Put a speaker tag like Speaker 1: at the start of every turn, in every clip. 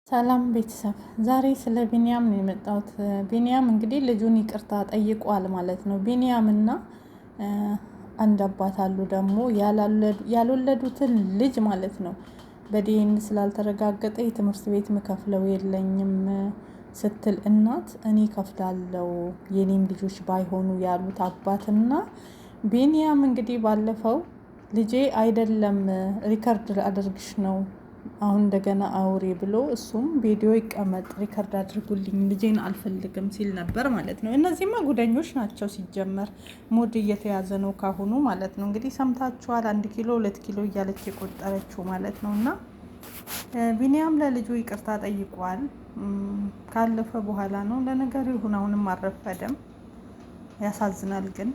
Speaker 1: ሰላም ቤተሰብ ዛሬ ስለ ቢኒያም ነው የመጣሁት። ቢኒያም እንግዲህ ልጁን ይቅርታ ጠይቋል ማለት ነው። ቢኒያም እና አንድ አባት አሉ ደግሞ ያልወለዱትን ልጅ ማለት ነው በዲኤን ስላልተረጋገጠ የትምህርት ቤት ምከፍለው የለኝም ስትል እናት እኔ ከፍላለሁ የኔም ልጆች ባይሆኑ ያሉት አባትና ቢኒያም እንግዲህ ባለፈው ልጄ አይደለም ሪከርድ አድርግሽ ነው አሁን እንደገና አውሪ ብሎ እሱም ቪዲዮ ይቀመጥ ሪከርድ አድርጉልኝ ልጄን አልፈልግም ሲል ነበር ማለት ነው። እነዚህማ ጉደኞች ናቸው። ሲጀመር ሙድ እየተያዘ ነው ካሁኑ ማለት ነው። እንግዲህ ሰምታችኋል። 1 ኪሎ 2 ኪሎ እያለች የቆጠረችው ማለት ነው። እና ቢኒያም ለልጁ ይቅርታ ጠይቋል። ካለፈ በኋላ ነው ለነገሩ ይሁን። አሁንም አልረፈደም። ያሳዝናል ግን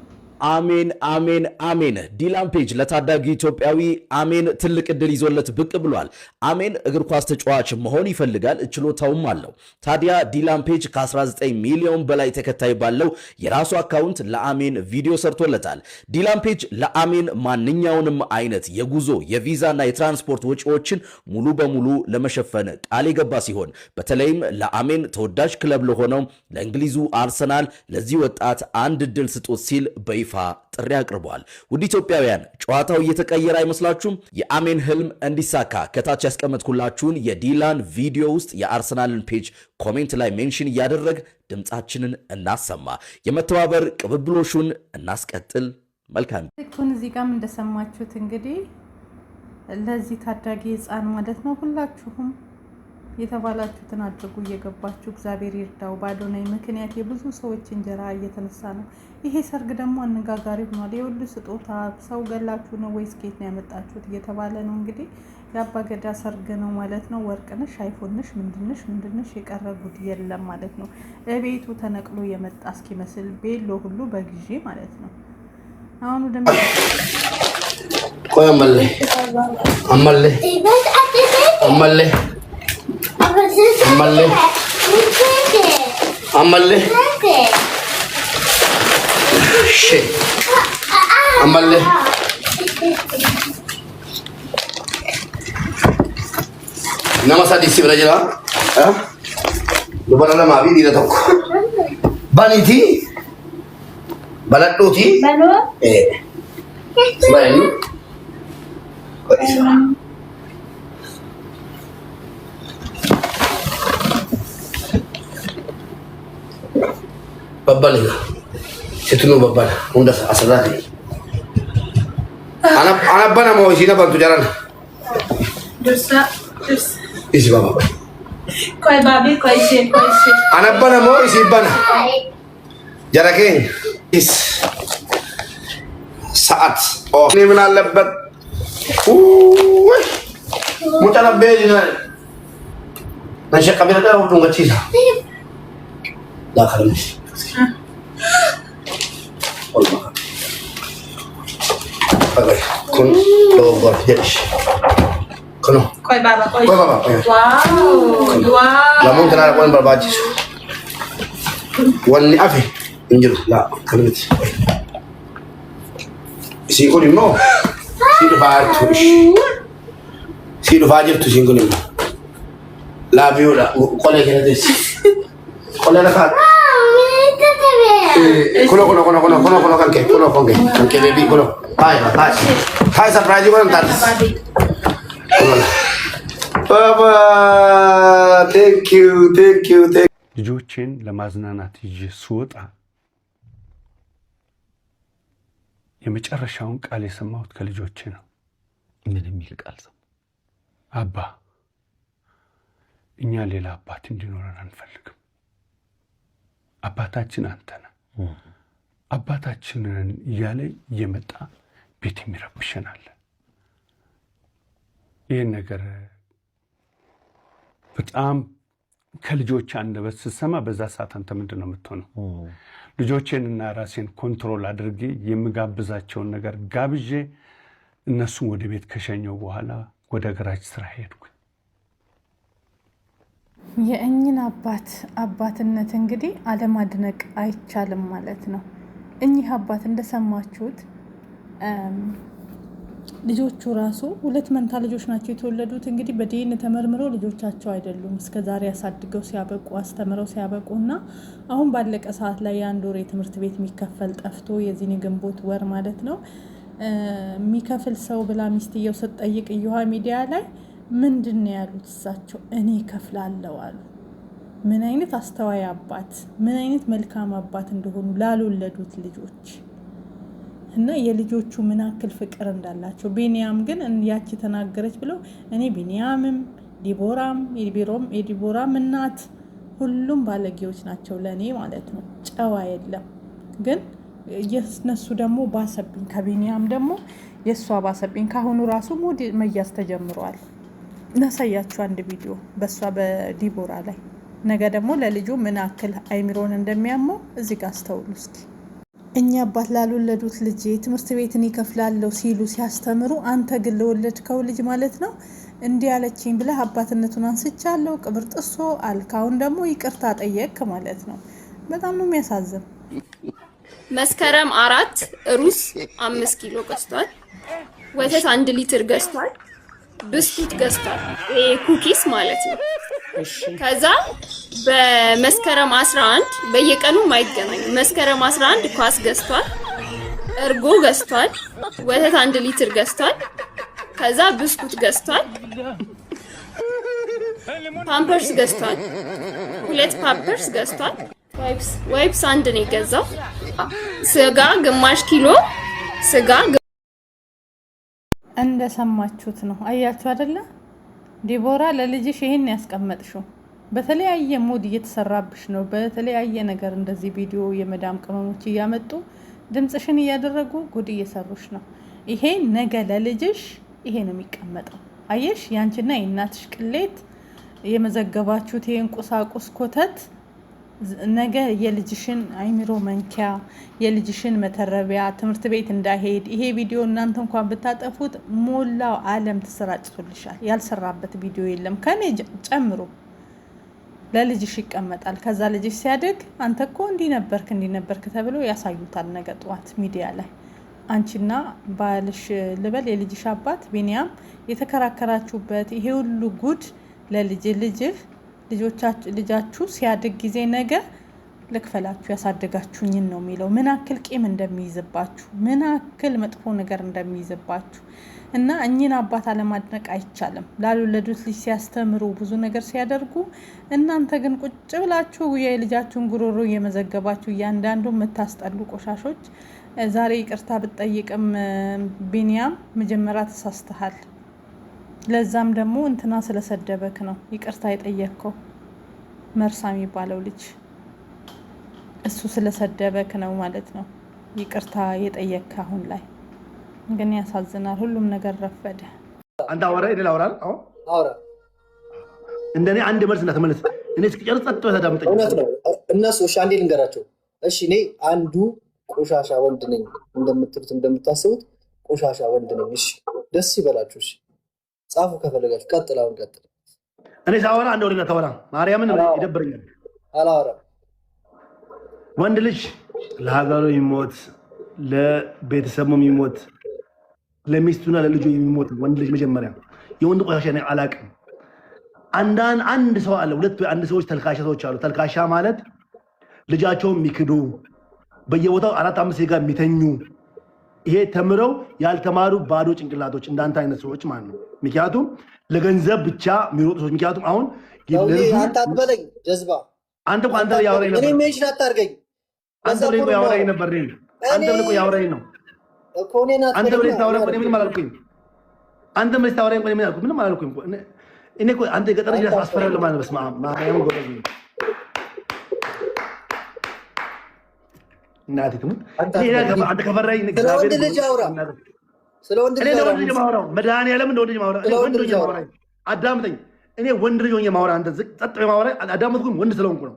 Speaker 2: አሜን አሜን አሜን። ዲላን ፔጅ ለታዳጊ ኢትዮጵያዊ አሜን ትልቅ እድል ይዞለት ብቅ ብሏል። አሜን እግር ኳስ ተጫዋች መሆን ይፈልጋል፣ ችሎታውም አለው። ታዲያ ዲላን ፔጅ ከ19 ሚሊዮን በላይ ተከታይ ባለው የራሱ አካውንት ለአሜን ቪዲዮ ሰርቶለታል። ዲላን ፔጅ ለአሜን ማንኛውንም አይነት የጉዞ የቪዛና የትራንስፖርት ወጪዎችን ሙሉ በሙሉ ለመሸፈን ቃል የገባ ሲሆን በተለይም ለአሜን ተወዳጅ ክለብ ለሆነው ለእንግሊዙ አርሰናል ለዚህ ወጣት አንድ እድል ስጡት ሲል በይፋ ጥሪ አቅርቧል። ውድ ኢትዮጵያውያን ጨዋታው እየተቀየረ አይመስላችሁም? የአሜን ህልም እንዲሳካ ከታች ያስቀመጥኩላችሁን የዲላን ቪዲዮ ውስጥ የአርሰናልን ፔጅ ኮሜንት ላይ ሜንሽን እያደረግ ድምጻችንን እናሰማ፣ የመተባበር ቅብብሎሹን እናስቀጥል። መልካም
Speaker 1: ልኩን እዚህ ጋርም እንደሰማችሁት እንግዲህ ለዚህ ታዳጊ ህፃን ማለት ነው ሁላችሁም የተባላችሁትን አድርጉ እየገባችሁ እግዚአብሔር ይርዳው። በአዶናይ ምክንያት የብዙ ሰዎች እንጀራ እየተነሳ ነው። ይሄ ሰርግ ደግሞ አነጋጋሪ ሆኗል። የሁሉ ስጦታ ሰው ገላችሁ ነው ወይስ ኬት ነው ያመጣችሁት እየተባለ ነው። እንግዲህ የአባገዳ ሰርግ ነው ማለት ነው። ወርቅነሽ አይፎንሽ ምንድንሽ የቀረ ጉድ የለም ማለት ነው። እቤቱ ተነቅሎ የመጣ እስኪመስል ቤሎ ሁሉ በግዢ ማለት ነው። አሁን ወደ
Speaker 3: ቆይ አመለ Amalle. Shit. Amalle. Nama sa disi bela jela? Hah? Lupa nama mabi di datuk. Bani ti? Balat tu ti? Balu? Sebab ini. Kau isra. Babbal nga situnu babbal unda asrati anak bana mau isina bantu jalan dus isi baba
Speaker 4: koi babi koi she
Speaker 3: anak bana mau isi bana jarakin is saat oh ini benar lebat mucha na beli na nasya kabila dah udah ngacil dah kalau ni Pakai kun dober yes. Kono.
Speaker 4: Koi baba. Wow.
Speaker 3: Lamun kenal kon berbaji. Wani afi injil la kalmit. Si ko dimno. Si do bar tu. Si do fajir tu singko dimno. La viola kole kene des. Kole na khat. Kono kanke baby kono. Hai surprise ko nang tatis. Baba, thank you.
Speaker 5: ልጆቼን ለማዝናናት ይዤ ስወጣ የመጨረሻውን ቃል የሰማሁት ከልጆቼ ነው።
Speaker 2: ምን የሚል ቃል ሰማ?
Speaker 5: አባ እኛ ሌላ አባት እንዲኖረን አንፈልግም። አባታችን አንተ ነህ። አባታችንን እያለ እየመጣ ቤት የሚረብሸናል። ይህን ነገር በጣም ከልጆች አንደበት ስሰማ በዛ ሰዓት አንተ ምንድን ነው የምትሆነው? ልጆቼንና ራሴን ኮንትሮል አድርጌ የምጋብዛቸውን ነገር ጋብዤ እነሱን ወደ ቤት ከሸኘው በኋላ ወደ ገራጅ ስራ ሄድኩኝ።
Speaker 1: የእኝን አባትነት እንግዲህ አለማድነቅ አይቻልም ማለት ነው። እኚህ አባት እንደሰማችሁት ልጆቹ ራሱ 2 መንታ ልጆች ናቸው የተወለዱት። እንግዲህ በዲኤንኤ ተመርምረው ልጆቻቸው አይደሉም እስከዛሬ ያሳድገው ሲያበቁ አስተምረው ሲያበቁና አሁን ባለቀ ሰዓት ላይ የ1 ወር የትምህርት ቤት የሚከፈል ጠፍቶ የዚህን ግንቦት ወር ማለት ነው የሚከፍል ሰው ብላ ሚስትየው ስትጠይቅ እዩሃ ሚዲያ ላይ ምንድን ነው ያሉት እሳቸው? እኔ ከፍላለሁ አሉ። ምን አይነት አስተዋይ አባት፣ ምን አይነት መልካም አባት እንደሆኑ ላልወለዱት ልጆች እና የልጆቹ ምን አክል ፍቅር እንዳላቸው። ቢኒያም ግን ያቺ ተናገረች ብለው እኔ ቢኒያምም ዲቦራም የዲቦራም እናት ሁሉም ባለጌዎች ናቸው ለኔ ማለት ነው። ጨዋ የለም። ግን የነሱ ደግሞ ባሰብኝ፣ ከቢኒያም ደግሞ የሷ ባሰብኝ። ካሁኑ ራሱ ሞድ መያዝ ተጀምሯል። እናሳያችሁ አንድ ቪዲዮ በሷ በዲቦራ ላይ። ነገ ደግሞ ለልጁ ምን አክል አይምሮን እንደሚያመው እዚህ ጋር አስተውሉ እስኪ። እኛ አባት ላልወለዱት ልጅ ትምህርት ቤትን ይከፍላለሁ ሲሉ ሲያስተምሩ፣ አንተ ግን ለወለድከው ልጅ ማለት ነው እንዲህ ያለችኝ ብለህ አባትነቱን አንስቻለሁ ቅብር ጥሶ አልካውን ደግሞ ይቅርታ ጠየቅ ማለት ነው። በጣም ነው የሚያሳዝን።
Speaker 6: መስከረም 4 ሩዝ 5 ኪሎ ገዝቷል። ወተት 1 ሊትር ገዝቷል። ብስኩት ገዝቷል። ኩኪስ ማለት ነው። ከዛ በመስከረም 11 በየቀኑ ማይገናኝ መስከረም 11 ኳስ ገዝቷል። እርጎ ገዝቷል። ወተት 1 ሊትር ገዝቷል። ከዛ ብስኩት ገዝቷል። ፓምፐርስ ገዝቷል። 2 ፓምፐርስ ገዝቷል። ዋይፕስ 1 ነው የገዛው። ስጋ ግማሽ ኪሎ ስጋ
Speaker 1: እንደሰማችሁት ነው። አያችሁ አይደለ? ዲቦራ ለልጅሽ ይሄን ያስቀመጥሽው በተለያየ ሞድ እየተሰራብሽ ነው። በተለያየ ነገር እንደዚህ ቪዲዮ የመዳም ቅመሞች እያመጡ ድምጽሽን እያደረጉ ጉድ እየሰሩሽ ነው። ይሄ ነገ ለልጅሽ ይሄ ነው የሚቀመጠው። አየሽ፣ ያንቺና የእናትሽ ቅሌት የመዘገባችሁት ይሄን ቁሳቁስ ኮተት ነገ የልጅሽን አይምሮ መንኪያ፣ የልጅሽን መተረቢያ፣ ትምህርት ቤት እንዳይሄድ ይሄ ቪዲዮ እናንተ እንኳን ብታጠፉት ሞላው ዓለም ተሰራጭቶልሻል። ያልሰራበት ቪዲዮ የለም ከኔ ጨምሮ። ለልጅሽ ይቀመጣል። ከዛ ልጅሽ ሲያድግ አንተ እኮ እንዲህ ነበርክ ተብሎ ያሳዩታል ነገ ጠዋት ሚዲያ ላይ። አንቺና ባልሽ ልበል የልጅሽ አባት ቢኒያም የተከራከራችሁበት ይሄ ሁሉ ጉድ ልጅህ ልጃችሁ ሲያድግ ጊዜ ነገ ልክፈላችሁ ያሳደጋችሁኝን ነው የሚለው። ምን አክል ቂም እንደሚይዝባችሁ፣ ምን አክል መጥፎ ነገር እንደሚይዝባችሁ እና እኚህን አባት አለማድነቅ አይቻልም። ላልወለዱት ልጅ ሲያስተምሩ ብዙ ነገር ሲያደርጉ፣ እናንተ ግን ቁጭ ብላችሁ የልጃችሁን ጉሮሮ እየመዘገባችሁ እያንዳንዱ የምታስጠሉ ቆሻሾች። ዛሬ ይቅርታ ብትጠይቅም ቢኒያም መጀመሪያ ተሳስተሃል። ለዛም ደግሞ እንትና ስለሰደበክ ነው ይቅርታ የጠየቅከው። መርሳ የሚባለው ልጅ እሱ ስለሰደበክ ነው ማለት ነው ይቅርታ የጠየቅከ። አሁን ላይ ግን ያሳዝናል። ሁሉም ነገር ረፈደ።
Speaker 3: አንተ አወራ ይደል አወራል። አወራ እንደኔ አንድ መልስ እንዳትመልስ እኔ እስኪጨርስ ጸጥ ብለህ ተዳምጠኝ።
Speaker 7: እውነት ነው እነሱ። እሺ አንዴ ልንገራቸው። እሺ እኔ አንዱ ቆሻሻ ወንድ ነኝ እንደምትሉት እንደምታስቡት ቆሻሻ ወንድ ነኝ። እሺ ደስ ይበላችሁ። እሺ ጻፉ ከፈለጋችሁ። ቀጥል። አሁን ቀጥል።
Speaker 3: እኔ ሳወራ አንድ ወሬ ተወራ። ማርያምን ይደብረኛል።
Speaker 7: አላወራም።
Speaker 3: ወንድ ልጅ ለሀገሩ የሚሞት ለቤተሰቡ የሚሞት ለሚስቱና ለልጁ የሚሞት ወንድ ልጅ መጀመሪያ የወንድ ቆሻሻ ነው። አላቅም አንድ ሰው አለ፣ ሁለት ወይ አንድ ሰዎች ተልካሻ ሰዎች አሉ። ተልካሻ ማለት ልጃቸውን የሚክዱ በየቦታው 4-5 ሴጋ የሚተኙ ይሄ ተምረው ያልተማሩ ባዶ ጭንቅላቶች እንዳንተ አይነት ሰዎች ማለት ነው። ምክንያቱም ለገንዘብ ብቻ የሚሮጡ ሰዎች። ምክንያቱም አሁን
Speaker 7: አንተ አትበለኝ ጀዝባ።
Speaker 3: አንተ እኮ አንተ ያወራኝ ነበር።
Speaker 7: እኔ ሜንሽን አታርገኝ።
Speaker 3: አንተ ብለህ እኮ ያወራኝ ነበር። አንተ ብለህ እኮ ያወራኝ ነው
Speaker 7: እኮ እኔና
Speaker 3: አንተ ብለህ ታወራኝ እኮ ምንም አላልኩኝ። አንተ ብለህ ታወራኝ እኮ ምንም አላልኩኝ። እኔ እኮ አንተ ገጠር ልጅ አስፈራለሁ ማለት ነው። በስመ አብ ማርያም ጎበዝ ነው። እናቴ ትሙት አንተ ከፈራኝ
Speaker 7: ስለ ወንድ ልጅ አውራ። ስለ ወንድ ልጅ አውራ።
Speaker 3: እኔ ማውራው መድኃኒዓለም እንደ ወንድ ልጅ ማውራ። እኔ ወንድ ልጅ ማውራ። አዳምጠኝ። እኔ ወንድ ልጅ ሆኜ ማውራ። አንተ ጸጥ ማውራ። አዳምጥኩኝ። ወንድ ስለሆንኩ ነው።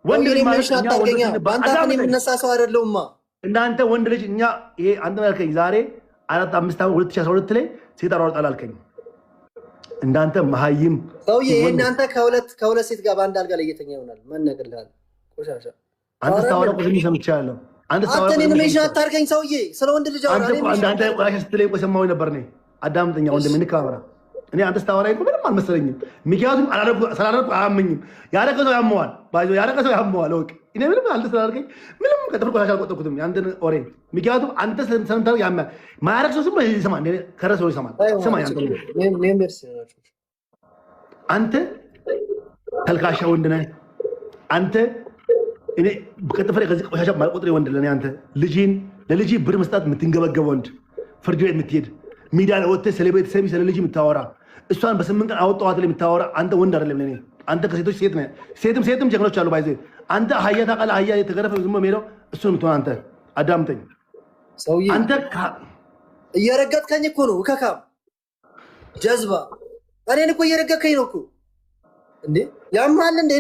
Speaker 3: ወንድ ልጅ ማለት እኛ ወንድ ልጅ
Speaker 7: ባንታ እኔ የምነሳ ሰው አይደለሁማ።
Speaker 3: እናንተ ወንድ ልጅ እኛ ይሄ አንተ ያልከኝ ዛሬ 4-5 ዓመት 2012 ላይ ሴት አሯርጣል አልከኝ። እንዳንተ መሀይም
Speaker 7: ሰውዬ እናንተ ከሁለት ሴት ጋር በአንድ አልጋ ላይ እየተኛ ይሆናል። ማን ነግርልሃል? ቆሻሻ
Speaker 3: አንተ ታወራ ቁዝም ሰምቻለሁ።
Speaker 7: አንተ እኔን ሜንሽን አታርገኝ ሰውዬ። ስለ ወንድ ልጅ አውራ።
Speaker 3: አንተ ቆሻሻ ስትለኝ ቆይ ሰማሁኝ ነበር እኔ። አዳምጠኛ ወንድሜ እንካወራ። እኔ አንተ ስታወራኝ እኮ ምንም አልመሰለኝም። ምክንያቱም ስላደረኩ አያመኝም። ያደረገ ሰው ያመዋል። ያደረገ ሰው ያመዋል። እወቅ። እኔ ምንም አንተ ስላደረገኝ ምንም ከጥፍር ቆሻሻ አልቆጠርኩትም። ያንተን ኦሬ ምክንያቱም አንተ ሰምተህ ያመ ማያረግ ሰው ዝም ይሰማል። ከረሰ ሰው ይሰማል። ስማ አንተ ተልካሻ ወንድ ነህ አንተ። እኔ ከጥፍሬ ከዚህ ቆሻሻ ማልቆጥሬ ወንድ ለኔ አንተ ልጅን ለልጅ ብር መስጣት የምትንገበገብ ወንድ፣ ፍርድ ቤት የምትሄድ ሚዲያ ላይ ወጥተህ ስለ ቤተሰብ ስለ ልጅ የምታወራ እሷን በ8 ቀን አወጣኋት ላይ የምታወራ አንተ ወንድ አይደለም ለኔ። አንተ ከሴቶች ሴት ነህ። ሴትም ጀግኖች አሉ። ባይዘ አንተ አህያ ታውቃለህ። አህያ የተገረፈ ዝም ሄደው እሱን የምትሆን አንተ። አዳምጠኝ
Speaker 7: ሰውዬ። አንተ እየረገጥከኝ እኮ ነው እከካም ጀዝባ። እኔን እኮ እየረገጥከኝ ነው እኮ እንዴ። ያማል እንደ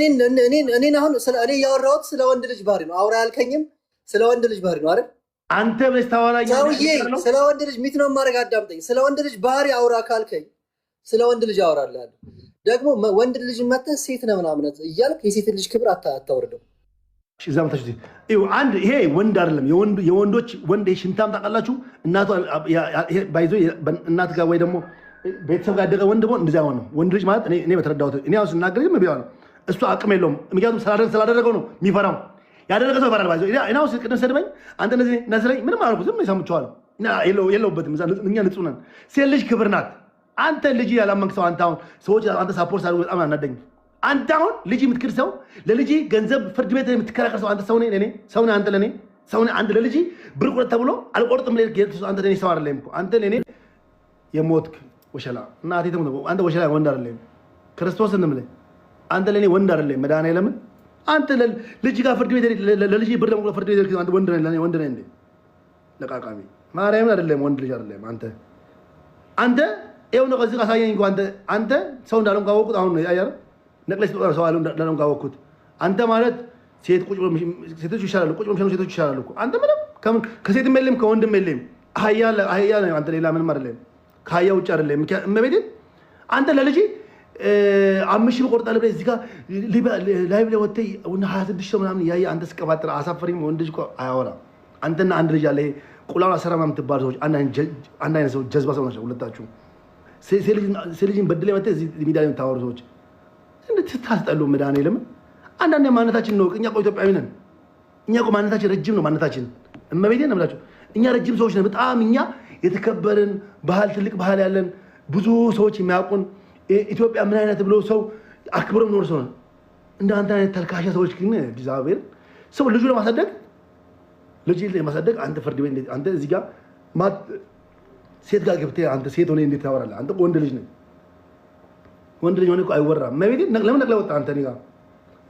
Speaker 7: እኔን አሁን እኔ ያወራሁት ስለ ወንድ ልጅ ባህሪ ነው። አውራ ያልከኝም ስለ ወንድ ልጅ ባህሪ ነው አይደል?
Speaker 3: አንተ ብለሽ ታወራኝ
Speaker 7: ሰውዬ። ስለ ወንድ ልጅ ሚት ነው ማድረግ። አዳምጠኝ። ስለ ወንድ ልጅ ባህሪ አውራ ካልከኝ ስለ ወንድ ልጅ አወራለሁ። ደግሞ ወንድ ልጅ መተህ ሴት ነህ ምናምን እያልክ የሴት ልጅ ክብር አታወርደው።
Speaker 3: ዛምታሽ አንድ ይሄ ወንድ አይደለም። የወንዶች ወንድ ሽንታም ታውቃላችሁ። እናቷ ባይዞ እናት ጋር ወይ ደግሞ ቤተሰብ ጋር ያደገ ወንድ ሆን እንደዚያ ሆነ። ወንድ ልጅ ማለት እኔ በተረዳሁት እኔ አሁን ስናገር ግን ቢሆን እሱ አቅም የለውም። ምክንያቱም ስላደረገው ነው የሚፈራው። ያደረገ ሰው ይፈራል። ባይዞ እኔ አሁን ቅድም ሰድበኝ አንተ እንደዚህ ነስለኝ ምንም አልኩ። ዝም ሰምቼዋለሁ። የለውበትም። እኛ ንጹህ ነን። ሴት ልጅ ክብር ናት። አንተ ልጅ ያላመንክ ሰው አንተ አሁን ሰዎች አንተ ሳፖርት አድርጎ በጣም አናደኝ። አንተ አሁን ልጅ የምትክር ሰው ለልጅ ገንዘብ ፍርድ ቤት የምትከራከር ሰው አንተ ሰው ነህ። እኔ ሰው ነህ። አንተ ለኔ ሰው ነህ። አንተ ለልጅ ብር ቁረጥ ተብሎ አልቆርጥም። አንተ ለኔ ሰው አይደለም እኮ አንተ ለኔ የሞትክ ወሸላ እናቴ ተሞት። አንተ ወሸላ ወንድ አይደለም። ክርስቶስ እንምልህ አንተ ለኔ ወንድ አይደለም። መድኃኒዓለም አንተ ልጅ ጋር ፍርድ ቤት ለልጅ ብር ለመቁረጥ ፍርድ ቤት አንተ ወንድ ነህ። ለኔ ወንድ ነህ እንዴ? ለቃቃሚ ማርያምን አይደለም። ወንድ ልጅ አይደለም አንተ ይኸው ነው። ከዚህ አሳየኝ እንኳን አንተ ሰው እንዳለም ካወቅኩት አሁን ያያረ ነቅለስ ተጠራ ሰው አለ እንዳለም ካወቅኩት አንተ ማለት ሴቶች ይሻላሉ። ቁጭ ብለው ሴቶች ይሻላሉ እኮ አንተ ምንም ከሴትም የለም ከወንድም የለም። አህያ ነው አንተ። ሌላ ምንም አይደለም። ከአህያ ውጭ አይደለም። እመቤቴን አንተ ለልጅ 5,000 ብር ቆርጣለህ ብለህ እዚህ ጋር ላይቭ ላይ ወጥተህ 26 ሰው ምናምን እያየህ አንተ ስቀባጥር አሳፈሪም። ወንድ ልጅ እኮ አያወራም። አንተና አንድ ልጅ አለ ቁላውን አሰራማ የምትባሉ ሰዎች አንድ አይነት ሰው ጀዝባ ሰው ናቸው ሁለታችሁ። ሴት ልጅን በድለህ መጥተህ እዚህ ሚዲያ ላይ የምታወሩ ሰዎች ስታስጠሉ መድኃኒዓለም። አንዳንድ ማንነታችን ነው። እኛ እኮ ኢትዮጵያዊ ነን። እኛ እኮ ማንነታችን ረጅም ነው። ማንነታችን እመቤቴን ነው የምላችሁ። እኛ ረጅም ሰዎች ነን በጣም። እኛ የተከበርን ባህል ትልቅ ባህል ያለን ብዙ ሰዎች የሚያውቁን ኢትዮጵያ ምን አይነት ብሎ ሰው አክብሮ የሚኖር ሰው ነው። እንደ አንተ አይነት ተልካሻ ሰዎች ግን እግዚአብሔር ሰው ልጁ ለማሳደግ አንተ ፍርድ ቤት አንተ እዚህ ጋር ሴት ጋር ገብተህ አንተ ሴት ሆነ እንዴት ታወራለህ? አንተ ወንድ ልጅ ነህ። ወንድ ልጅ ሆነ እኮ አይወራም። መቤቴ ለምን ነቅለህ ወጣህ? አንተ እኔ ጋር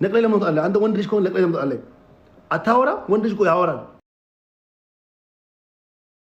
Speaker 3: ነቅለህ ለምን ወጣለህ? አንተ ወንድ ልጅ ከሆነ ነቅለህ ለምን ወጣለህ? አታወራም? ወንድ ልጅ እኮ ያወራል።